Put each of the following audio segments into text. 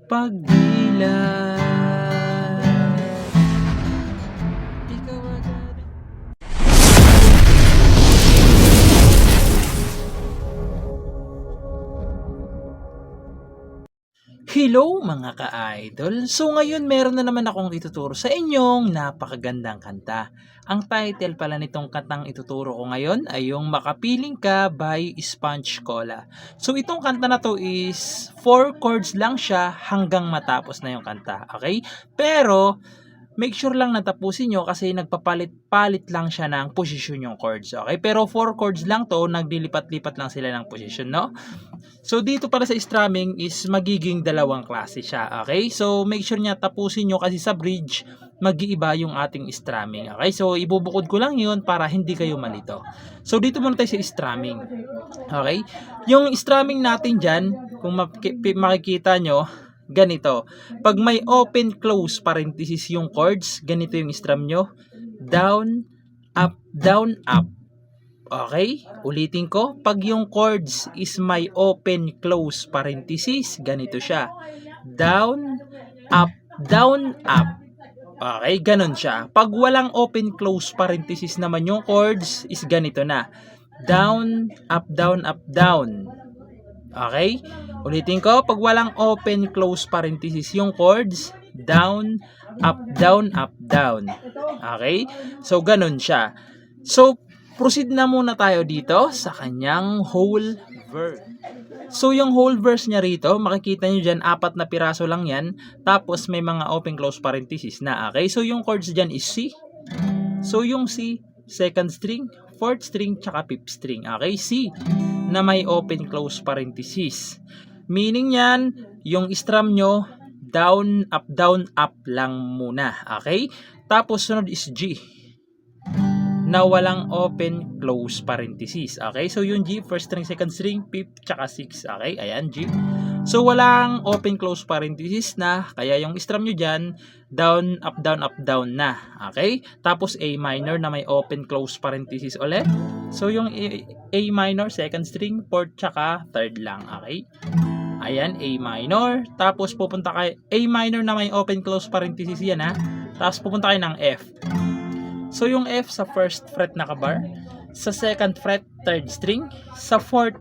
pagdilat. Ikaw agad. Hello mga ka-idol! So ngayon meron na naman akong ituturo sa inyong napakagandang kanta. Ang title pala nitong kantang ituturo ko ngayon ay yung Makapiling Ka by Sponge Cola. So itong kanta na to is 4 chords lang siya hanggang matapos na yung kanta. Okay? Pero make sure lang na tapusin nyo kasi nagpapalit-palit lang siya ng posisyon yung chords. Okay? Pero 4 chords lang to, naglilipat-lipat lang sila ng posisyon, no? So dito para sa strumming is magiging dalawang klase siya. Okay? So make sure niya tapusin nyo kasi sa bridge mag-iiba yung ating strumming. Okay? So ibubukod ko lang yun para hindi kayo malito. So dito muna tayo sa strumming. Okay? Yung strumming natin dyan, kung makikita nyo, ganito. Pag may open close parenthesis yung chords, ganito yung strum nyo. Down, up, down, up. Okay? Ulitin ko. Pag yung chords is may open close parenthesis, ganito siya. Down, up, down, up. Okay? Ganon siya. Pag walang open close parenthesis naman yung chords, is ganito na. Down, up, down, up, down. Okay? Ulitin ko. Pag walang open close parenthesis yung chords, down, up, down, up, down. Okay? So, ganon siya. So, proceed na muna tayo dito sa kanyang whole verse. So, yung whole verse niya rito, makikita nyo dyan, 4 na piraso lang yan. Tapos, may mga open close parenthesis na. Okay? So, yung chords dyan is C. So, yung C, 2nd string, 4th string, tsaka 5th string. Okay? C na may open close parenthesis. Meaning yan, yung strum nyo, down, up lang muna. Okay? Tapos, sunod is G na walang open close parenthesis. Okay? So, yung G, 1st string, 2nd string, 5th, tsaka 6. Okay? Ayan, G. So, walang open close parenthesis na, kaya yung strum nyo dyan, down, up, down na. Okay? Tapos, A minor na may open close parenthesis ulit. So, yung A minor, 2nd string, 4th, tsaka 3rd lang. Okay? Ayan, A minor. Tapos, pupunta kayo, A minor na may open close parenthesis yan, ha? Tapos, pupunta kayo ng F. So, yung F sa 1st fret na kabar, sa 2nd fret, 3rd string, sa 3rd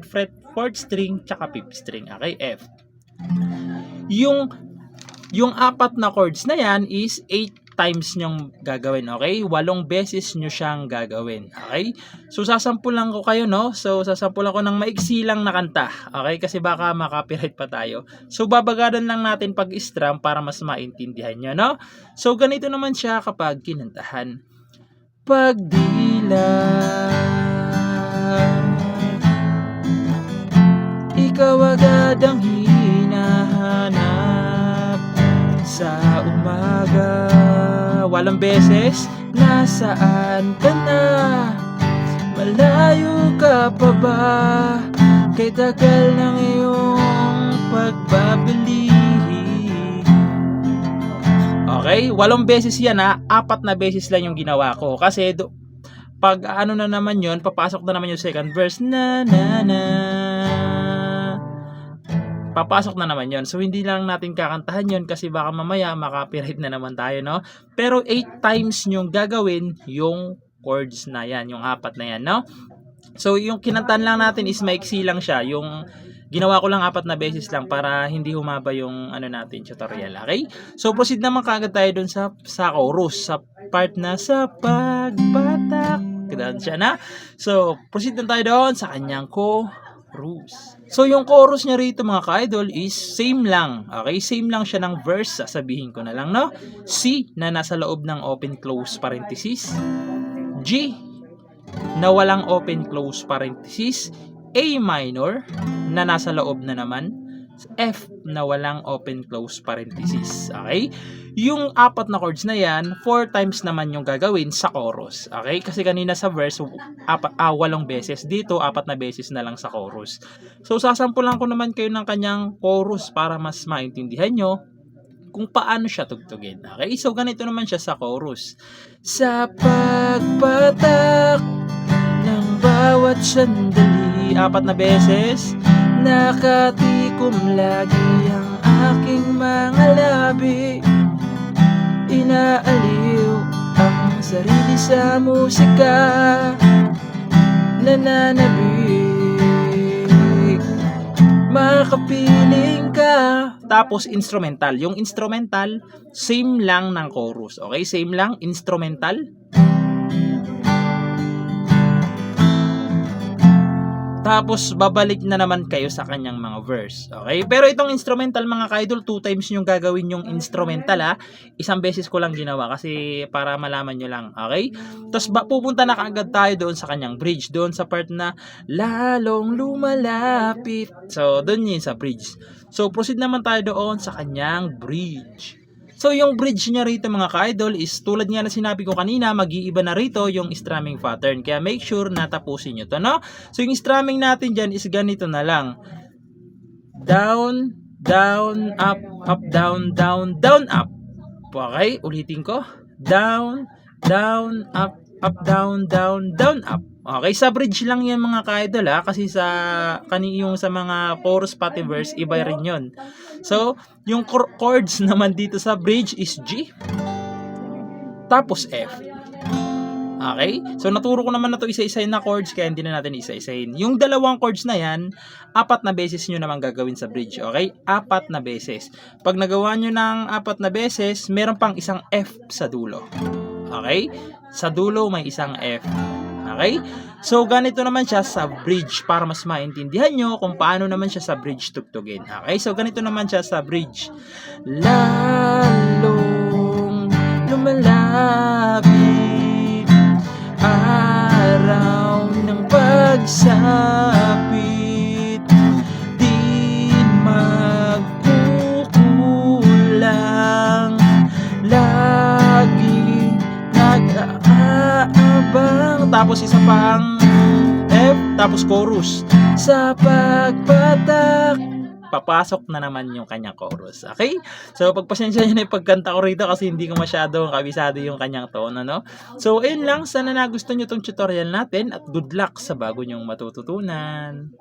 fret, 4th string, tsaka 5th string. Okay, F. Yung 4 na chords na yan is 8 times nyong gagawin. Okay, 8 beses nyo siyang gagawin. Okay, so sasampulan ko kayo, no? So, sasampulan ko ng maiksi lang na kanta. Okay, kasi baka makapiright pa tayo. So, babagadan lang natin pag-strum para mas maintindihan nyo, no? So, ganito naman siya kapag kinantahan. Pagdilat, ikaw agad ang hinahanap sa umaga. Walang beses, nasaan ka na? Malayo ka pa ba? Kay tagal ng iyong pagbabili. Okay, 8 beses yan, ha. 4 na beses lang yung ginawa ko. Kasi pag ano na naman yun, papasok na naman yung second verse. Na na na. Papasok na naman yon. So, hindi lang natin kakantahan yon kasi baka mamaya makapiright na naman tayo, no? Pero 8 times yung gagawin yung chords na yan, yung 4 na yan, no? So, yung kinantahan lang natin is maiksi lang siya. Yung ginawa ko lang 4 na beses lang para hindi humaba yung ano natin, tutorial, okay? So, proceed naman kaagad tayo dun sa chorus, sa part na sa pagbatak. Kailangan siya na. So, proceed na tayo doon sa kanyang chorus. So, yung chorus niya rito mga ka-idol is same lang. Okay? Same lang siya ng verse. Sasabihin ko na lang, no? C na nasa loob ng open close parenthesis. G na walang open close parenthesis. A minor na nasa loob na naman. F na walang open close parenthesis. Okay? Yung 4 na chords na yan, 4 times naman yung gagawin sa chorus. Okay? Kasi kanina sa verse, 8 beses. Dito, 4 na beses na lang sa chorus. So, sasampulan ko naman kayo ng kanyang chorus para mas maintindihan nyo kung paano siya tugtugin. Okay? So, ganito naman siya sa chorus. Sa pagpatak ng bawat sandali, 4 na beses, nakatikom lagi ang aking mga labi, inaaliw ang sarili sa musika, nananabik, makapiling ka. Tapos instrumental. Yung instrumental, same lang ng chorus. Okay? Same lang, instrumental. Tapos babalik na naman kayo sa kanyang mga verse. Okay? Pero itong instrumental mga ka-idol, 2 times yung gagawin yung instrumental ha. Isang beses ko lang ginawa kasi para malaman nyo lang. Okay? Tapos pupunta na kaagad tayo doon sa kanyang bridge. Doon sa part na lalong lumalapit. So doon yun sa bridge. So proceed naman tayo doon sa kanyang bridge. So yung bridge niya rito mga ka-idol is tulad nga na sinabi ko kanina, mag-iiba na rito yung strumming pattern. Kaya make sure na tapusin nyo to, no? So yung strumming natin dyan is ganito na lang. Down, down, up, up, down, down, down, up. Okay, ulitin ko. Down, down, up, down, down, down, up. Okay, sa bridge lang yan mga ka-idol ha, kasi yung sa mga chorus pati verse, iba rin yun. So, yung chords naman dito sa bridge is G, tapos F. Okay? So, naturo ko naman na to isa-isahin na chords, kaya hindi na natin isa-isahin. Yung dalawang chords na yan, 4 na beses nyo naman gagawin sa bridge. Okay? 4 na beses. Pag nagawa nyo ng 4 na beses, meron pang isang F sa dulo. Okay? Sa dulo, may isang F. Okay? So, ganito naman siya sa bridge para mas maintindihan nyo kung paano naman siya sa bridge tugtugin. Okay? So, ganito naman siya sa bridge. Lalong lumalapit araw ng pagsapit, di magkukulang, lagi nag-aabang. Tapos isa pang F, tapos chorus. Sa pagpatak, papasok na naman yung kanyang chorus. Okay? So, pagpasensya nyo na yung pagkanta ko rito kasi hindi ko masyado kabisado yung kanyang tono, no? So, ayun lang. Sana nagustuhan nyo tong tutorial natin at good luck sa bago nyong matututunan.